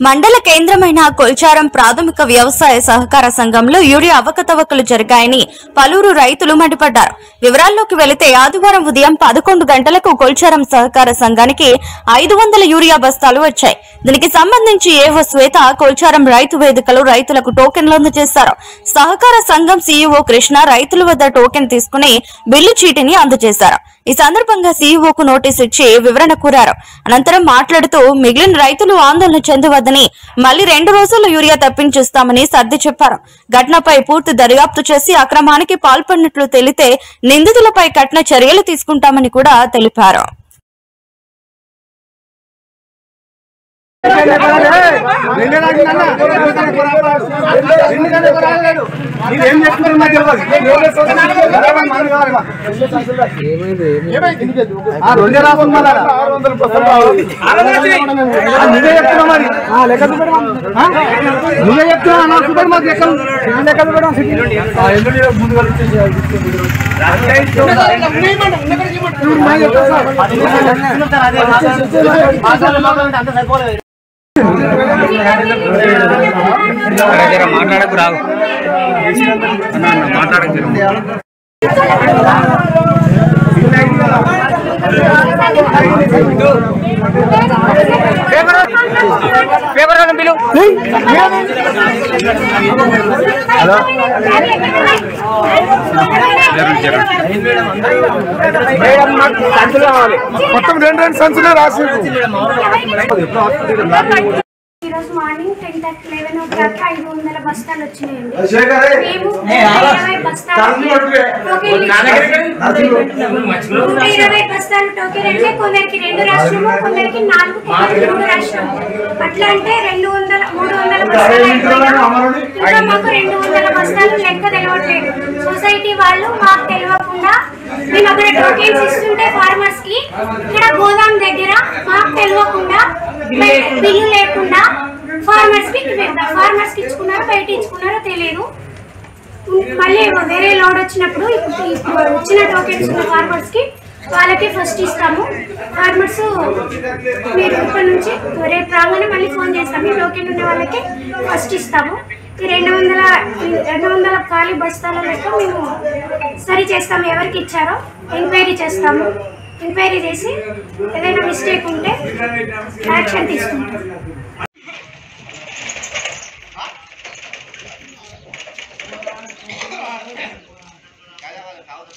మండల కేంద్రమైన కొల్చారం ప్రాథమిక వ్యవసాయ సహకార సంఘంలో యూరియా అవకతవకలు జరిగాయని పలువురు రైతులు మండిపడ్డారు. వివరాల్లోకి వెళితే ఆదివారం ఉదయం 11 గంటలకు కొల్చారం సహకార సంఘానికి 500 యూరియా బస్తాలు వచ్చాయి. దీనికి సంబంధించి ఏవో శ్వేత కొల్చారం రైతు వేదికలో రైతులకు టోకెన్లు అందజేశారు. సహకార సంఘం సీఈఓ కృష్ణ రైతుల వద్ద టోకెన్ తీసుకుని బిల్లు చీటిని అందజేశారు. ఈ సందర్భంగా సీఈఓకు నోటీసు ఇచ్చి వివరణ కోరారు. అనంతరం మాట్లాడుతూ మిగిలిన రైతులు ఆందోళన చెందవద్దని, మళ్లీ 2 రోజుల్లో యూరియా తెప్పించిస్తామని సర్ది చెప్పారు. ఘటనపై పూర్తి దర్యాప్తు చేసి అక్రమానికి పాల్పడినట్లు తెలితే నిందితులపై కఠిన చర్యలు తీసుకుంటామని కూడా తెలిపారు. మాట్లాడకు రావు మొత్తం 2 సంచులు రాసి ఈరోజు మార్నింగ్ 10:11 o'clock 500 బస్తాలు వచ్చినాయండి. మేము 120 బస్తాలు టోకెన్ అంటే కొందరికి 2 రాష్ట్రము, కొందరికి 4, కొందరికి 3 రాష్ట్రము. అట్లా అంటే 200, 300 బస్తాలు ఇంకా మాకు 200 బస్తాలు లెక్క తెలియట్లేదు. సొసైటీ వాళ్ళు మాకు తెలియకుండా మేము అక్కడ టోకెన్స్ ఇస్తుంటే ఫార్మర్స్ కి ఇక్కడ గోదాం దగ్గర మాకు తెలియకుండా బిల్లు లేకుండా ఫార్మర్స్ కి ఇచ్చుకున్నారో బయట ఇచ్చుకున్నారో తెలియదు. మళ్ళీ వేరే లోడ్ వచ్చినప్పుడు వచ్చిన టోకెన్స్ ఉన్న ఫార్మర్స్ కి వాళ్ళకి ఫస్ట్ ఇస్తాము. ఫార్మర్స్ మీరు ఇప్పటి నుంచి రేపు రాగానే మళ్ళీ ఫోన్ చేస్తాము. ఈ టోకెన్ ఉన్న వాళ్ళకి ఫస్ట్ ఇస్తాము. ఈ 200 ఖాళీ బస్తాల లెక్క మేము సరి చేస్తాము. ఎవరికి ఇచ్చారో ఎంక్వైరీ చేస్తాము. ఎంక్వైరీ చేసి ఏదైనా మిస్టేక్ ఉంటే యాక్షన్ తీసుకుంటాం.